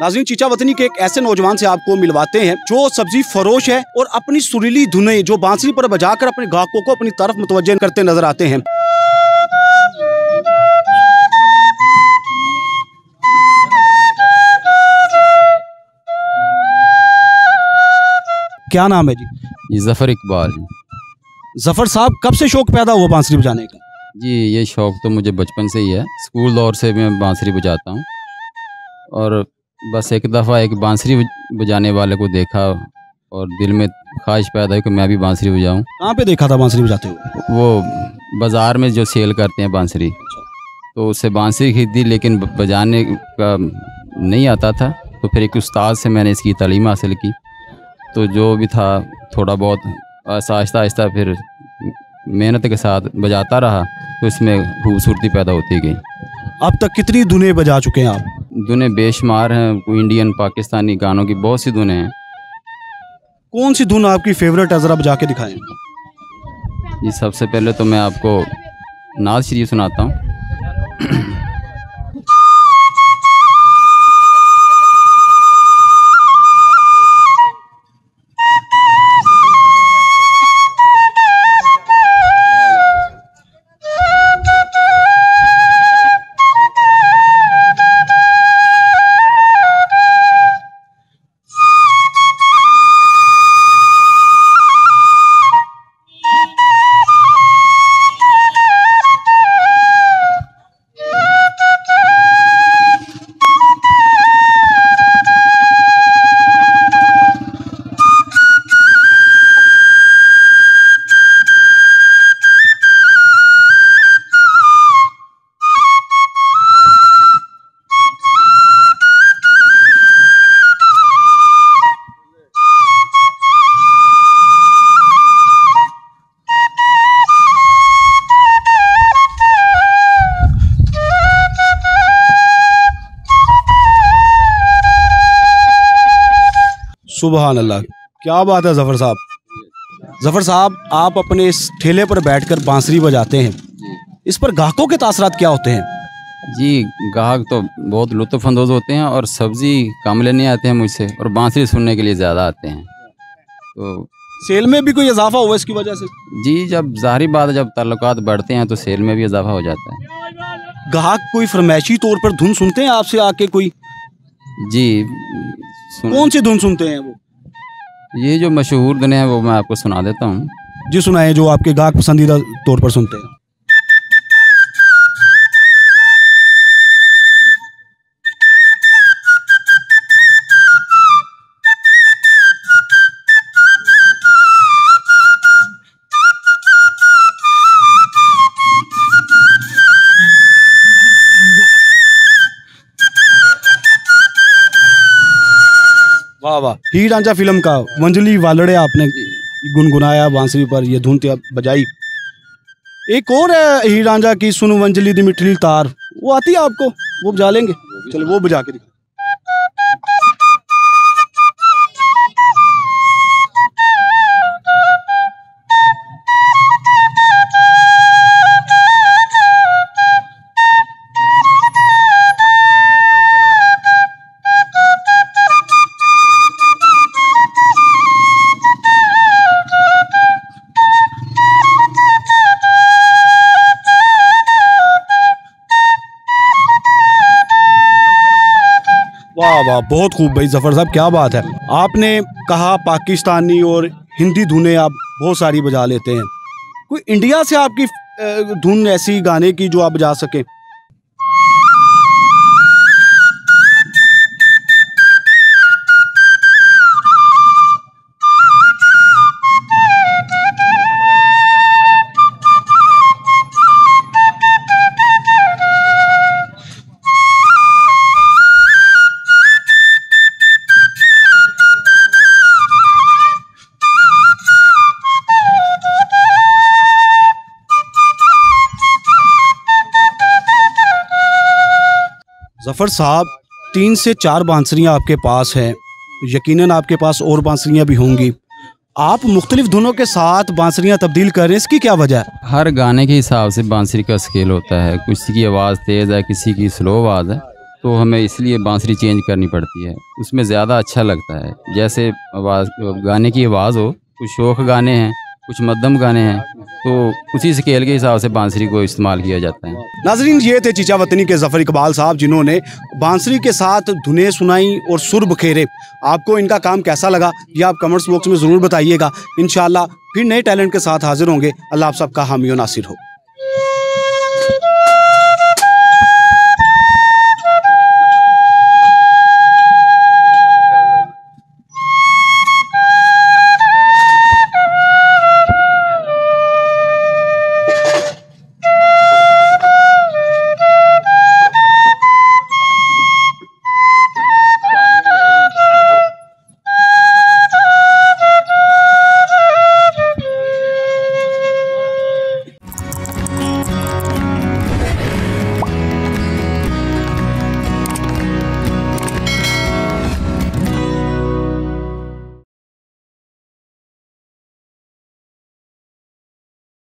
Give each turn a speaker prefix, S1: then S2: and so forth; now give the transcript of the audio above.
S1: नाज़रीन, चीचा वतनी के एक ऐसे नौजवान से आपको मिलवाते हैं जो सब्जी फरोश है और अपनी सुरीली धुनें जो बांसुरी पर बजाकर अपने ग्राहकों को अपनी तरफ मुतवज्जह करते नजर आते हैं। क्या नाम है जी?
S2: जी ज़फ़र इकबाल।
S1: ज़फ़र साहब, कब से शौक पैदा हुआ बांसुरी बजाने का?
S2: जी ये शौक़ तो मुझे बचपन से ही है। स्कूल दौर से मैं बांसुरी बजाता हूँ और बस एक दफ़ा एक बांसुरी बजाने वाले को देखा और दिल में ख्वाहिश पैदा हुई कि मैं भी बांसुरी बजाऊँ।
S1: कहाँ पे देखा था बांसुरी बजाते हुए?
S2: वो बाज़ार में जो सेल करते हैं बांसुरी, तो उससे बांसुरी खरीदी, लेकिन बजाने का नहीं आता था। तो फिर एक उस्ताद से मैंने इसकी तालीम हासिल की, तो जो भी था थोड़ा बहुत आहिस्ता आहिस्ता फिर मेहनत के साथ बजाता रहा, तो इसमें खूबसूरती पैदा होती गई।
S1: अब तक कितनी धुनें बजा चुके हैं आप?
S2: धुनें बेशुमार हैं, इंडियन पाकिस्तानी गानों की बहुत सी धुनें हैं।
S1: कौन सी धुन आपकी फेवरेट है, ज़रा बजा के दिखाएं।
S2: जी सबसे पहले तो मैं आपको नाज़ शरीफ सुनाता हूँ।
S1: सुबहान अल्लाह, क्या बात है ज़फ़र साहब। ज़फ़र साहब, आप अपने इस ठेले पर बैठकर बांसुरी बजाते हैं, इस पर ग्राहकों के तासरात क्या होते हैं?
S2: जी ग्राहक तो बहुत लुत्फ़अंदोज़ होते हैं और सब्ज़ी कम लेने आते हैं मुझसे और बांसुरी सुनने के लिए ज़्यादा आते हैं। तो
S1: सेल में भी कोई इजाफा हुआ इसकी वजह से?
S2: जी जब ज़ाहिर बात है, जब ताल्लुकात बढ़ते हैं तो सेल में भी इजाफा हो जाता है।
S1: ग्राहक कोई फरमाइशी तौर पर धुन सुनते हैं आपसे आके कोई?
S2: जी
S1: कौन सी धुन सुनते हैं वो?
S2: ये जो मशहूर धुनें हैं वो मैं आपको सुना देता हूँ।
S1: जी सुनाएं, जो आपके ग्राहक पसंदीदा तौर पर सुनते हैं। वाह वाह, हीर रांझा फिल्म का वंजली वालड़े आपने गुनगुनाया बांसुरी पर, ये धुन बजाई। एक और है हीर रांझा की सुन वंजली दी मिठली तार, वो आती है आपको? वो बजा लेंगे? चलो वो बजा के दिखा। वाह वाह, बहुत खूब भाई ज़फ़र साहब, क्या बात है। आपने कहा पाकिस्तानी और हिंदी धुनें आप बहुत सारी बजा लेते हैं, कोई इंडिया से आपकी धुन ऐसी गाने की जो आप बजा सकें? ज़फ़र साहब, 3 से 4 बांसुरियाँ आपके पास हैं, यकीनन आपके पास और बांसुरियाँ भी होंगी। आप मुख्तलिफ धुनों के साथ बांसुरियाँ तब्दील कर रहे हैं, इसकी क्या वजह है?
S2: हर गाने के हिसाब से बांसुरी का स्केल होता है, किसी की आवाज़ तेज़ है, किसी की स्लो आवाज़ है, तो हमें इसलिए बांसुरी चेंज करनी पड़ती है, उसमें ज़्यादा अच्छा लगता है। जैसे आवाज़, गाने की आवाज़ हो, कुछ शौक गाने हैं, कुछ मध्यम गाने हैं, तो उसी स्केल के हिसाब से बांसुरी को इस्तेमाल किया जाता है।
S1: नाजरीन, ये थे चीचा वतनी के ज़फ़र इकबाल साहब, जिन्होंने बांसुरी के साथ धुनें सुनाई और सुर बखेरे। आपको इनका काम कैसा लगा ये आप कमेंट्स बॉक्स में ज़रूर बताइएगा। इंशाअल्लाह फिर नए टैलेंट के साथ हाजिर होंगे। अल्लाह आप सबका हामी और नासिर हो।